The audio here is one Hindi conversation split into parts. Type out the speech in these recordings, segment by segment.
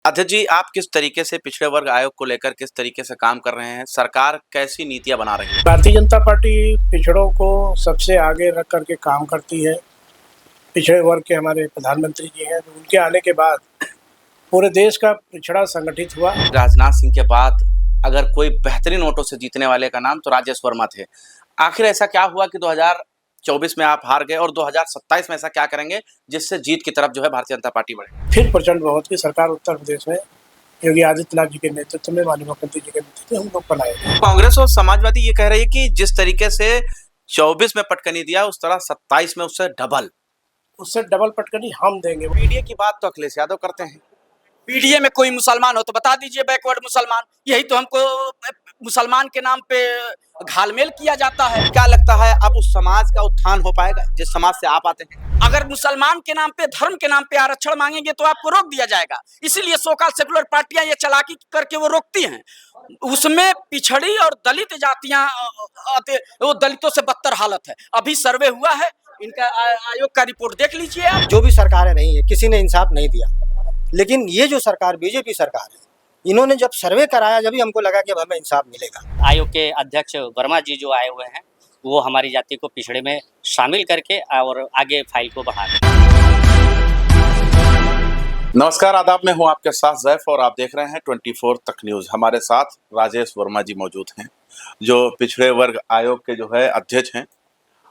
अध्यक्ष जी, आप किस तरीके से पिछड़े वर्ग आयोग को लेकर किस तरीके से काम कर रहे हैं? सरकार कैसी नीतियाँ बना रही है? भारतीय जनता पार्टी पिछड़ों को सबसे आगे रख करके काम करती है। पिछड़े वर्ग के हमारे प्रधानमंत्री जी हैं, तो उनके आने के बाद पूरे देश का पिछड़ा संगठित हुआ। राजनाथ सिंह के बाद अगर कोई बेहतरीन वोटों से जीतने वाले का नाम तो राजेश वर्मा थे। आखिर ऐसा क्या हुआ कि 2024 में आप हार गए और 2027 में ऐसा क्या करेंगे जिससे जीत की तरफ जो है भारतीय जनता पार्टी बढ़े? फिर प्रचंड बहुमत की सरकार उत्तर प्रदेश में योगी आदित्यनाथ जी के नेतृत्व में, माननीय मुख्यमंत्री जी के नेतृत्व में हम लोग बनाएंगे। कांग्रेस और समाजवादी ये कह रही है कि जिस तरीके से 24 में पटकनी दिया उस तरह 27 में उससे डबल पटकनी हम देंगे। पीडीए की बात तो अखिलेश यादव करते हैं। पीडीए में कोई मुसलमान हो तो बता दीजिए, बैकवर्ड मुसलमान। यही तो हमको मुसलमान के नाम पे घालमेल किया जाता है। क्या लगता है अब उस समाज का उत्थान हो पाएगा जिस समाज से आप आते हैं? अगर मुसलमान के नाम पे, धर्म के नाम पे आरक्षण मांगेंगे तो आपको रोक दिया जाएगा। इसीलिए सोकाल सेकुलर पार्टियां ये चालाकी करके वो रोकती हैं। उसमें पिछड़ी और दलित जातियां वो दलितों से बदतर हालत है। अभी सर्वे हुआ है, इनका आयोग का रिपोर्ट देख लीजिए आप। जो भी सरकारें रही है, किसी ने इंसाफ नहीं दिया, लेकिन ये जो सरकार बीजेपी सरकार है, इन्होंने जब सर्वे कराया, जब हमको लगा कि अब हमें इंसाफ मिलेगा। आयोग के अध्यक्ष वर्मा जी जो आए हुए हैं, वो हमारी जाति को पिछड़े में शामिल करके और आगे फाइल को बढ़ा रहे हैं। नमस्कार, आदाब, मैं हूं आपके साथ जैफ और आप देख रहे हैं 24 तक न्यूज। हमारे साथ राजेश वर्मा जी मौजूद हैं, जो पिछड़े वर्ग आयोग के जो है अध्यक्ष हैं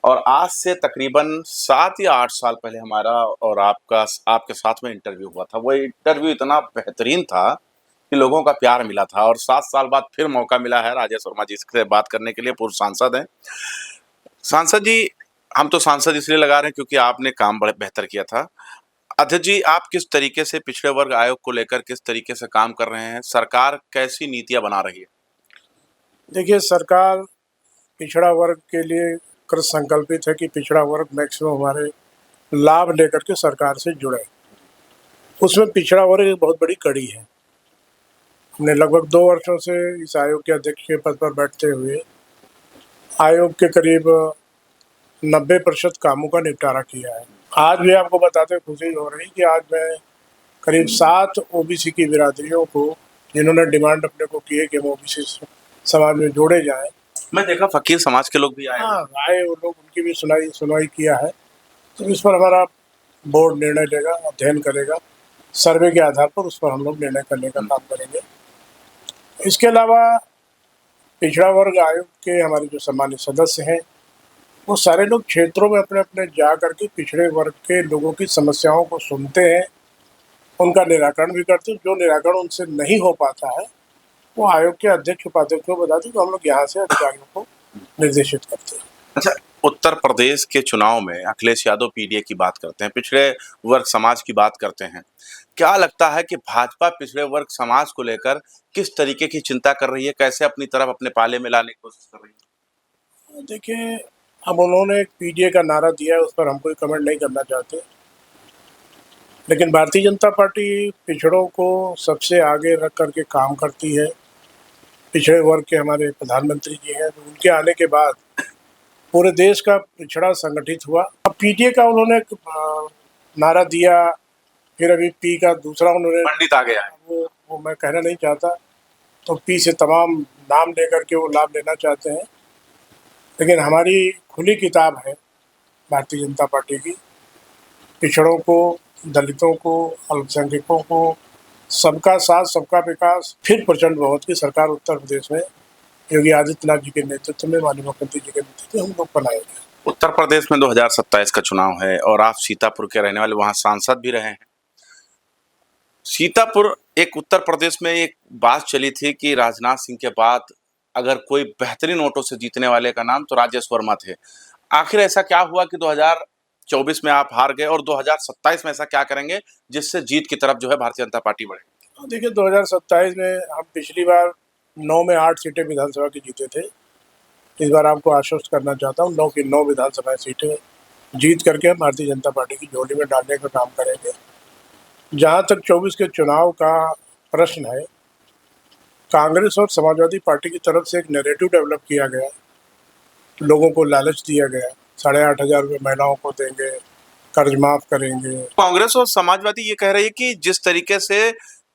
और आज से तकरीबन 7 या 8 साल पहले हमारा और आपके साथ में इंटरव्यू हुआ था। वो इंटरव्यू इतना बेहतरीन था कि लोगों का प्यार मिला था और 7 साल बाद फिर मौका मिला है राजेश वर्मा जी से बात करने के लिए। पूर्व सांसद हैं। सांसद जी, हम तो सांसद इसलिए लगा रहे हैं क्योंकि आपने काम बड़े बेहतर किया था। अध्यक्ष जी, आप किस तरीके से पिछड़े वर्ग आयोग को लेकर किस तरीके से काम कर रहे हैं? सरकार कैसी नीतियां बना रही है? देखिए, सरकार पिछड़ा वर्ग के लिए कृत संकल्पित है कि पिछड़ा वर्ग मैक्सिमम हमारे लाभ लेकर के सरकार से जुड़े। उसमें पिछड़ा वर्ग एक बहुत बड़ी कड़ी है। हमने लगभग 2 वर्षों से इस आयोग के अध्यक्ष के पद पर बैठते हुए आयोग के करीब 90% कामों का निपटारा किया है। आज भी आपको बताते खुशी हो रही कि आज मैं करीब 7 ओबीसी की बिरादरियों को, जिन्होंने डिमांड अपने को की है कि हम ओबीसी समाज में जोड़े जाएं। मैं देखा फकीर समाज के लोग भी आए। हाँ, आए वो लोग, उनकी भी सुनवाई किया है। तो इस पर हमारा बोर्ड निर्णय लेगा, अध्ययन करेगा, सर्वे के आधार पर उस पर हम लोग निर्णय करने का काम करेंगे। इसके अलावा पिछड़ा वर्ग आयोग के हमारे जो सम्मानित सदस्य हैं, वो सारे लोग क्षेत्रों में अपने अपने जा करके पिछड़े वर्ग के लोगों की समस्याओं को सुनते हैं, उनका निराकरण भी करते हैं। जो निराकरण उनसे नहीं हो पाता है वो आयोग के अध्यक्ष उपाध्यक्ष को बताते हैं, तो हम लोग यहाँ से अधिकारियों को निर्देशित करते हैं। अच्छा, उत्तर प्रदेश के चुनाव में अखिलेश यादव पीडीए की बात करते हैं, पिछड़े वर्ग समाज की बात करते हैं। क्या लगता है कि भाजपा पिछड़े वर्ग समाज को लेकर किस तरीके की चिंता कर रही है? कैसे अपनी तरफ अपने पाले में लाने की कोशिश कर रही है? देखिए, अब उन्होंने एक पीडीए का नारा दिया है, उस पर हम कोई कमेंट नहीं करना चाहते, लेकिन भारतीय जनता पार्टी पिछड़ों को सबसे आगे रख करके काम करती है। पिछड़े वर्ग के हमारे प्रधानमंत्री जी हैं, तो उनके आने के बाद पूरे देश का पिछड़ा संगठित हुआ। अब पीडीए का उन्होंने नारा दिया, फिर अभी पी का दूसरा उन्होंने पंडित आ गया है। वो मैं कहना नहीं चाहता, तो पी से तमाम नाम लेकर के वो लाभ लेना चाहते हैं। लेकिन हमारी खुली किताब है भारतीय जनता पार्टी की, पिछड़ों को, दलितों को, अल्पसंख्यकों को, सबका साथ सबका विकास। फिर प्रचंड बहुमत की सरकार उत्तर प्रदेश में योगी आदित्यनाथ जी के नेतृत्व में, माननीय मुख्यमंत्री जी के नेतृत्व में हम लोग बनाएंगे। उत्तर प्रदेश में 2027 का चुनाव है और आप सीतापुर के रहने वाले, वहां सांसद भी रहे हैं। सीतापुर, एक उत्तर प्रदेश में एक बात चली थी कि राजनाथ सिंह के बाद अगर कोई बेहतरीन वोटों से जीतने वाले का नाम तो राजेश वर्मा थे। आखिर ऐसा क्या हुआ कि 2024 में आप हार गए और 2027 में ऐसा क्या करेंगे जिससे जीत की तरफ जो है भारतीय जनता पार्टी बढ़े? देखिए, 2027 में हम पिछली बार 9 में 8 सीटें विधानसभा की जीते थे। इस बार आपको आश्वस्त करना चाहता हूँ, 9 की 9 विधानसभा सीटें जीत करके हम भारतीय जनता पार्टी की झोली में डालने का काम करेंगे। जहाँ तक 24 के चुनाव का प्रश्न है, कांग्रेस और समाजवादी पार्टी की तरफ से एक नैरेटिव डेवलप किया गया, लोगों को लालच दिया गया, 8,500 रुपये महिलाओं को देंगे, कर्ज माफ करेंगे। कांग्रेस और समाजवादी ये कह रही है कि जिस तरीके से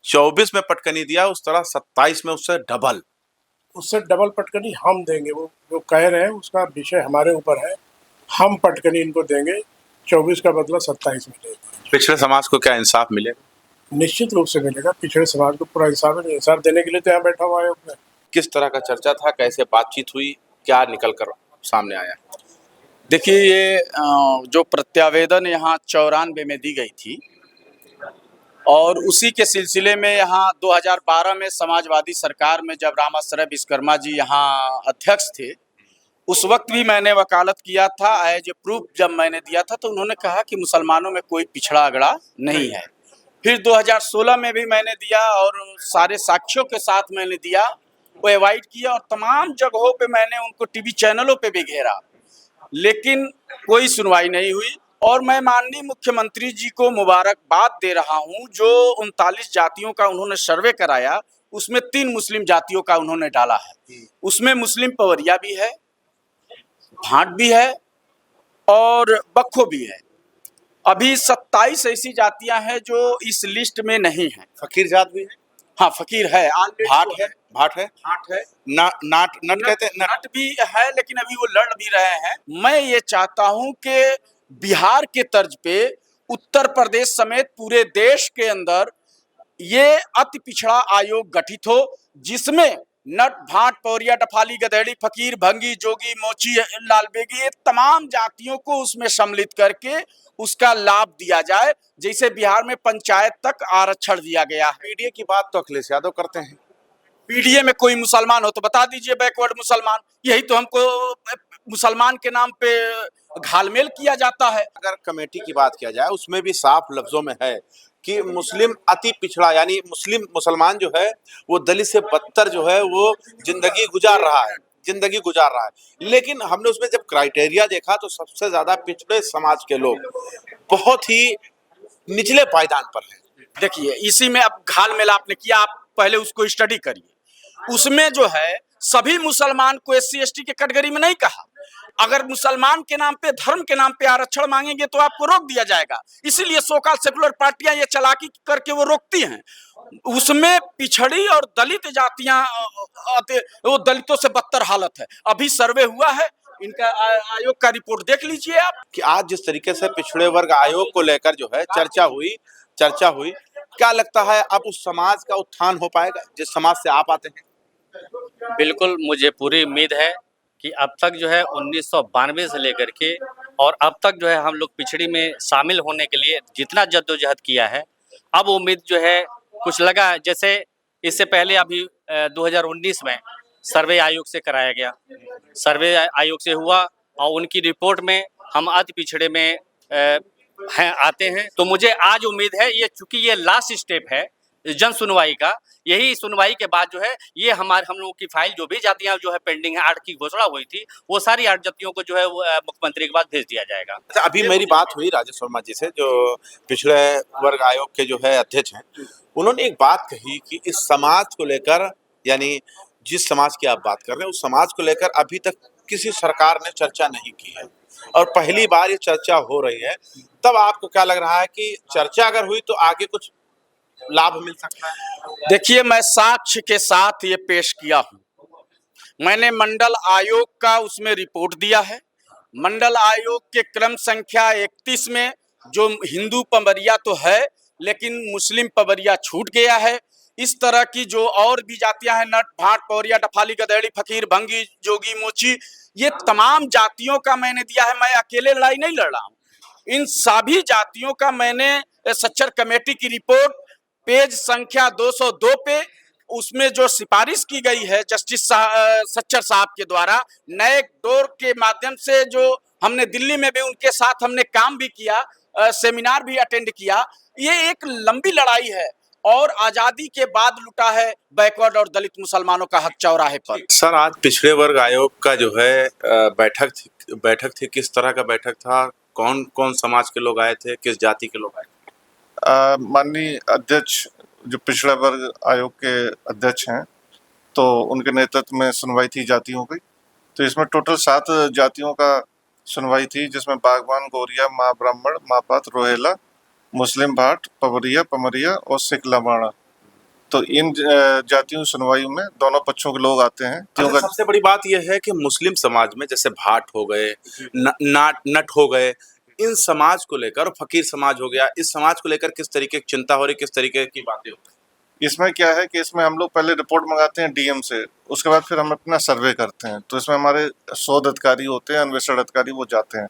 24 में पटकनी दिया, उस तरह 27 में उससे डबल। उससे डबल पटकनी हम देंगे। वो जो कह रहे हैं उसका विषय हमारे ऊपर है। हम पटकनी इनको देंगे, 24 का बदला 27 में देंगे। पिछड़े समाज को क्या इंसाफ मिलेगा? निश्चित रूप से मिलेगा। पिछड़े समाज को पूरा इंसाफ देने के लिए तो यहाँ बैठा हुआ आयोग में। किस तरह का चर्चा था, कैसे बातचीत हुई, क्या निकल कर सामने आया? देखिए ये जो प्रत्यावेदन यहाँ 94 में दी गई थी और उसी के सिलसिले में यहाँ 2012 में समाजवादी सरकार में जब रामाश्रय विश्वकर्मा जी यहाँ अध्यक्ष थे, उस वक्त भी मैंने वकालत किया था। एज ए प्रूफ जब मैंने दिया था तो उन्होंने कहा कि मुसलमानों में कोई पिछड़ा अगड़ा नहीं है। फिर 2016 में भी मैंने दिया और सारे साक्ष्यों के साथ मैंने दिया, वो अवॉइड किया और तमाम जगहों पे मैंने उनको टीवी चैनलों पे भी घेरा, लेकिन कोई सुनवाई नहीं हुई। और मैं माननीय मुख्यमंत्री जी को मुबारकबाद दे रहा हूं, जो 39 जातियों का उन्होंने सर्वे कराया, उसमें 3 मुस्लिम जातियों का उन्होंने डाला है। उसमें मुस्लिम पवरिया भी है, भाट भी है और बक्खो भी है। अभी 27 ऐसी जातियां हैं जो इस लिस्ट में नहीं है। फकीर जात भी है? हाँ, फकीर है, भाट है, भाट है, भाट है, नट कहते हैं, नट भी है, लेकिन अभी वो लड़ भी रहे हैं। मैं ये चाहता हूं कि बिहार के तर्ज पे उत्तर प्रदेश समेत पूरे देश के अंदर ये अति पिछड़ा आयोग गठित हो, जिसमें नट, भाट, पौरिया, डफाली, गधेड़ी, फकीर, भंगी, जोगी, मोची, लालबेगी, ये तमाम जातियों को उसमें सम्मिलित करके उसका लाभ दिया जाए, जैसे बिहार में पंचायत तक आरक्षण दिया गया है। पीडीए की बात तो अखिलेश यादव करते हैं। पीडीए में कोई मुसलमान हो तो बता दीजिए, बैकवर्ड मुसलमान। यही तो हमको मुसलमान के नाम पे घालमेल किया जाता है। अगर कमेटी की बात किया जाए, उसमें भी साफ लफ्जों में है कि मुस्लिम अति पिछड़ा, यानी मुसलमान जो है वो दलित से बदतर जो है वो जिंदगी गुजार रहा है। लेकिन हमने उसमें जब क्राइटेरिया देखा तो सबसे ज्यादा पिछड़े समाज के लोग बहुत ही निचले पायदान पर हैं। देखिए इसी में अब घालमेल आपने किया, आप पहले उसको स्टडी करिए। उसमें जो है सभी मुसलमान को SC ST के कैटेगरी में नहीं कहा। अगर मुसलमान के नाम पे, धर्म के नाम पे आरक्षण मांगेंगे तो आपको रोक दिया जाएगा। इसीलिए सोकाल सेकुलर पार्टियां ये चालाकी करके वो रोकती हैं। उसमें पिछड़ी और दलित जातियां, वो दलितों से बदतर हालत है। अभी सर्वे हुआ है, इनका आयोग का रिपोर्ट देख लीजिए आप। कि आज जिस तरीके से पिछड़े वर्ग आयोग को लेकर जो है चर्चा हुई, क्या लगता है अब उस समाज का उत्थान हो पाएगा जिस समाज से आप आते हैं? बिल्कुल, मुझे पूरी उम्मीद है कि अब तक जो है 1992 से लेकर के और अब तक जो है हम लोग पिछड़ी में शामिल होने के लिए जितना जद्दोजहद किया है, अब उम्मीद जो है कुछ लगा। जैसे इससे पहले अभी 2019 में सर्वे आयोग से कराया गया, सर्वे आयोग से हुआ और उनकी रिपोर्ट में हम अति पिछड़े में हैं आते हैं। तो मुझे आज उम्मीद है, ये चूंकि ये लास्ट स्टेप है जन सुनवाई का, यही सुनवाई के बाद जो है ये हम लोगों की फाइल जो भी जातियां जो है पेंडिंग है, 8 की घोषणा हुई थी, वो सारी 8 जातियों को जो है वो मुख्यमंत्री के पास भेज दिया जाएगा। अच्छा, अभी मेरी बात हुई राजेश वर्मा जी से, जो पिछड़े वर्ग आयोग के जो है अध्यक्ष हैं। उन्होंने एक बात कही कि इस समाज को लेकर, यानी जिस समाज की आप बात कर रहे हैं उस समाज को लेकर अभी तक किसी सरकार ने चर्चा नहीं की है और पहली बार ये चर्चा हो रही है। तब आपको क्या लग रहा है कि चर्चा अगर हुई तो आगे कुछ लाभ मिल सकता है? देखिए, मैं साक्ष्य के साथ ये पेश किया हूं। मैंने मंडल आयोग का उसमें रिपोर्ट दिया है। मंडल आयोग के क्रम संख्या 31 में जो हिंदू पवरिया तो है, लेकिन मुस्लिम पवरिया छूट गया है। इस तरह की जो और भी जातियां हैं, नट, भाट, पौरिया, डफाली, गधेड़ी, फकीर, भंगी, जोगी, मोची, ये तमाम जातियों का मैंने दिया है। मैं अकेले लड़ाई नहीं लड़ रहा हूं। इन सभी जातियों का मैंने सच्चर कमेटी की रिपोर्ट पेज संख्या 202 पे, उसमें जो सिफारिश की गई है जस्टिस सच्चर साहब के द्वारा, नए डोर के माध्यम से, जो हमने दिल्ली में भी उनके साथ हमने काम भी किया, सेमिनार भी अटेंड किया। ये एक लंबी लड़ाई है और आजादी के बाद लुटा है बैकवर्ड और दलित मुसलमानों का हक चौराहे पर। सर, आज पिछड़े वर्ग आयोग का जो है बैठक थी, किस तरह का बैठक था? कौन कौन समाज के लोग आए थे, किस जाति के लोग आए? माननीय अध्यक्ष जो पिछड़ा वर्ग आयोग के अध्यक्ष हैं, तो उनके नेतृत्व में सुनवाई थी जातियों की। तो इसमें टोटल 7 जातियों का सुनवाई थी, जिसमें बागवान, गौरिया, माँ ब्राह्मण, माँ पात, रोहेला, मुस्लिम, भाट, पवरिया, पमरिया और सिख लबाणा तो इन जातियों की सुनवाई में दोनों पक्षों के लोग आते हैं। अच्छा, सबसे बड़ी बात यह है कि मुस्लिम समाज में जैसे भाट हो गए, नट हो गए, इन समाज को लेकर, फकीर समाज हो गया, इस समाज को लेकर किस तरीके की चिंता हो रही, किस तरीके की बातें हो रही? इसमें क्या है कि इसमें हम लोग पहले रिपोर्ट मंगाते हैं डीएम से, उसके बाद फिर हम अपना सर्वे करते हैं। तो इसमें हमारे शोध अधिकारी होते हैं, अन्वेषण अधिकारी, वो जाते हैं।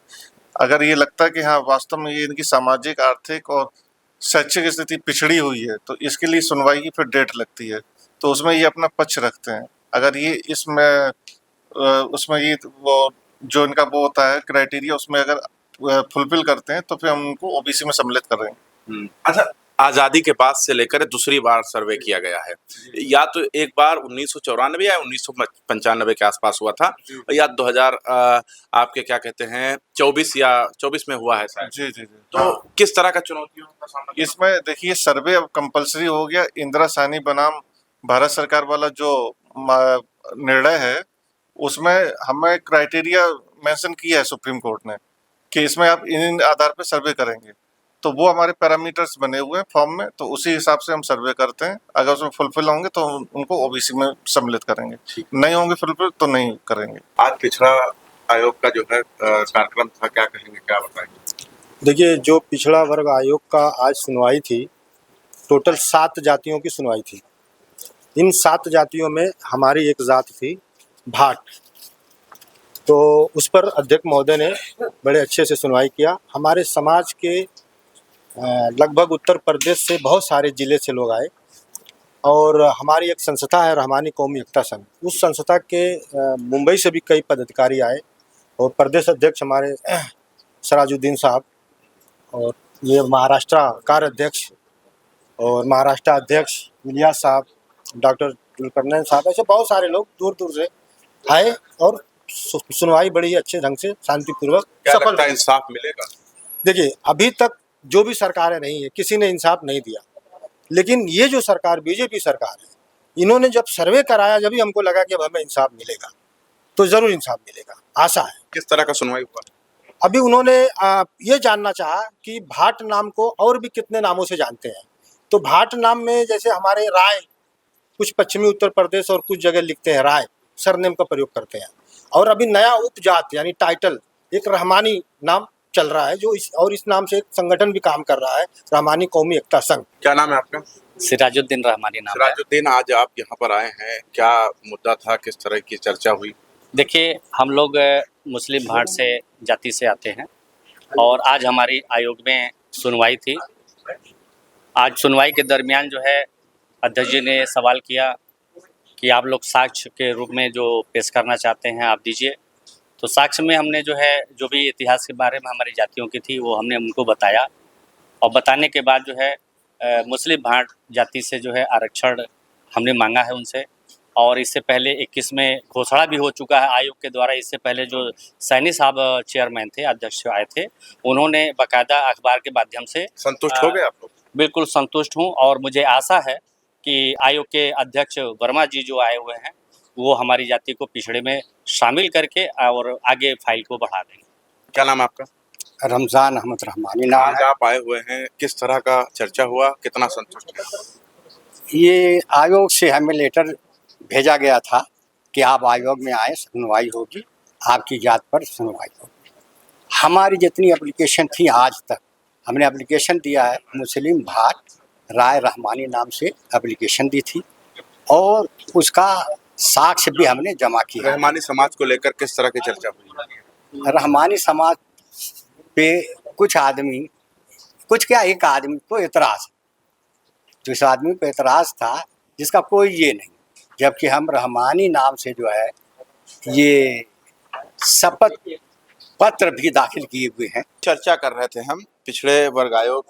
अगर ये लगता है कि हाँ वास्तव में ये इनकी सामाजिक, आर्थिक और शैक्षिक स्थिति पिछड़ी हुई है, तो इसके लिए सुनवाई की फिर डेट लगती है। तो उसमें ये अपना पक्ष रखते हैं। अगर ये इसमें उसमें ये वो जो इनका वो होता है क्राइटेरिया, उसमें अगर फुलफिल करते हैं तो फिर हम उनको ओबीसी में सम्मिलित कर रहे हैं। अच्छा, आजादी के बाद से लेकर दूसरी बार सर्वे किया गया है, या तो एक बार 1994 या 1995 के आसपास हुआ था, या 2000 आपके क्या कहते हैं 24 में हुआ है शायद। जी जी जी। तो किस तरह का चुनौतियों का सामना? इसमें देखिए सर्वे अब कंपलसरी हो गया। इंदिरा साहनी बनाम भारत सरकार वाला जो निर्णय है, उसमें हमें क्राइटेरिया मेंशन किया है सुप्रीम कोर्ट ने कि इसमें आप इन आधार पर सर्वे करेंगे। तो वो हमारे पैरामीटर्स बने हुए हैं फॉर्म में, तो उसी हिसाब से हम सर्वे करते हैं। अगर उसमें फुलफिल होंगे तो उनको ओबीसी में सम्मिलित करेंगे, नहीं होंगे फुलफिल तो नहीं करेंगे। आज पिछड़ा आयोग का जो है कार्यक्रम था, क्या कहेंगे, क्या बताएंगे? देखिए, जो पिछड़ा वर्ग आयोग का आज सुनवाई थी, टोटल 7 जातियों की सुनवाई थी। इन 7 जातियों में हमारी एक जात थी भाट। तो उस पर अध्यक्ष महोदय ने बड़े अच्छे से सुनवाई किया। हमारे समाज के लगभग उत्तर प्रदेश से बहुत सारे ज़िले से लोग आए, और हमारी एक संस्था है रहमानी कौमी एकता संघ, उस संस्था के मुंबई से भी कई पदाधिकारी आए, और प्रदेश अध्यक्ष हमारे सराजुद्दीन साहब, और ये महाराष्ट्र कार्याध्यक्ष और महाराष्ट्र अध्यक्ष इलियास साहब, डॉक्टर कुलकर्णी साहब, ऐसे बहुत सारे लोग दूर दूर से आए, और सुनवाई बड़ी अच्छे ढंग से शांतिपूर्वक सफल रही। इंसाफ मिलेगा? देखिए, अभी तक जो भी सरकारें रही है, किसी ने इंसाफ नहीं दिया, लेकिन ये जो सरकार बीजेपी सरकार है, इन्होंने जब सर्वे कराया, जब भी हमको लगा कि अब हमें इंसाफ मिलेगा, तो जरूर इंसाफ मिलेगा, आशा है। किस तरह का सुनवाई हुआ? अभी उन्होंने ये जानना चाहा कि भाट नाम को और भी कितने नामों से जानते हैं। तो भाट नाम में जैसे हमारे राय, कुछ पश्चिमी उत्तर प्रदेश और कुछ जगह लिखते हैं राय, सरनेम का प्रयोग करते हैं। और अभी नया उपजात यानी टाइटल, एक रहमानी नाम चल रहा है, जो इस नाम से एक संगठन भी काम कर रहा है, रहमानी कौमी एकता संघ। क्या नाम है आपका? सिराजुद्दीन रहमानी नाम है। सिराजुद्दीन, आज आप यहाँ पर आए हैं, क्या मुद्दा था, किस तरह की चर्चा हुई? देखिए, हम लोग मुस्लिम भाट से जाति से आते हैं, और आज हमारी आयोग में सुनवाई थी। आज सुनवाई के दरमियान जो है अध्यक्ष जी ने सवाल किया कि आप लोग साक्ष्य के रूप में जो पेश करना चाहते हैं आप दीजिए। तो साक्ष्य में हमने जो है जो भी इतिहास के बारे में हमारी जातियों की थी वो हमने उनको बताया, और बताने के बाद जो है मुस्लिम भाट जाति से जो है आरक्षण हमने मांगा है उनसे। और इससे पहले 21 में घोषणा भी हो चुका है आयोग के द्वारा। इससे पहले जो सैनी साहब चेयरमैन थे, अध्यक्ष आए थे, उन्होंने बाकायदा अखबार के माध्यम से संतुष्ट हो गए आप लोग? बिल्कुल संतुष्ट हूँ, और मुझे आशा है कि आयोग के अध्यक्ष वर्मा जी जो आए हुए हैं वो हमारी जाति को पिछड़े में शामिल करके और आगे फाइल को बढ़ा देंगे। क्या नाम है आपका? रमजान अहमद रहमानी नाम आज आप आए हुए हैं, किस तरह का चर्चा हुआ, कितना संतुष्ट हैं? ये आयोग से हमें लेटर भेजा गया था कि आप आयोग में आए, सुनवाई होगी, आपकी जात पर सुनवाई होगी। हमारी जितनी एप्लीकेशन थी आज तक, हमने एप्लीकेशन दिया है, मुस्लिम भाट राय रहमानी नाम से एप्लीकेशन दी थी, और उसका साक्ष्य भी हमने जमा किया। रहमानी समाज को लेकर किस तरह की चर्चा हुई? रहमानी समाज पे कुछ आदमी, कुछ क्या, एक आदमी को एतराज़, जिस आदमी को एतराज़ था जिसका कोई ये नहीं, जबकि हम रहमानी नाम से जो है ये शपथ पत्र भी दाखिल किए हुए हैं। चर्चा कर रहे थे हम, पिछड़े वर्ग आयोग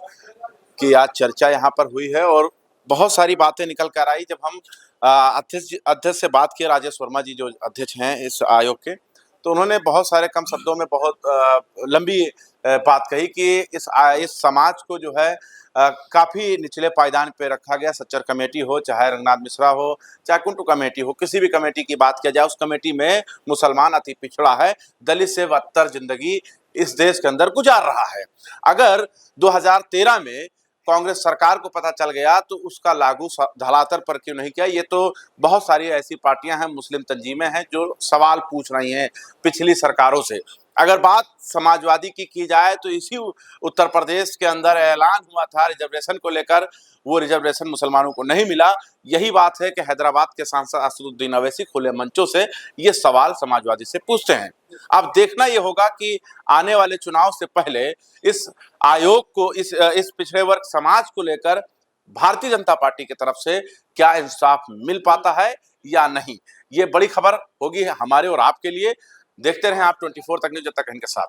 की आज चर्चा यहाँ पर हुई है, और बहुत सारी बातें निकल कर आई। जब हम अध्यक्ष से बात किए, राजेश वर्मा जी जो अध्यक्ष हैं इस आयोग के, तो उन्होंने बहुत सारे कम शब्दों में बहुत लंबी बात कही कि इस समाज को जो है काफ़ी निचले पायदान पे रखा गया। सच्चर कमेटी हो, चाहे रंगनाथ मिश्रा हो, चाहे कुंटू कमेटी हो, किसी भी कमेटी की बात किया जाए, उस कमेटी में मुसलमान अति पिछड़ा है, दलित से बदतर जिंदगी इस देश के अंदर गुजार रहा है। अगर 2013 में कांग्रेस सरकार को पता चल गया तो उसका लागू धरातल पर क्यों नहीं किया? ये तो बहुत सारी ऐसी पार्टियां हैं, मुस्लिम तंजीमें हैं जो सवाल पूछ रही हैं पिछली सरकारों से। अगर बात समाजवादी की जाए तो इसी उत्तर प्रदेश के अंदर ऐलान हुआ था रिजर्वेशन को लेकर, वो रिजर्वेशन मुसलमानों को नहीं मिला। यही बात है कि हैदराबाद के सांसद असदुद्दीन अवैसी खुले मंचों से ये सवाल समाजवादी से पूछते हैं। अब देखना ये होगा कि आने वाले चुनाव से पहले इस आयोग को, इस पिछड़े वर्ग समाज को लेकर भारतीय जनता पार्टी की तरफ से क्या इंसाफ मिल पाता है या नहीं। ये बड़ी खबर होगी हमारे और आपके लिए। देखते रहें आप 24 तक न्यूज़, जब तक इनके साथ।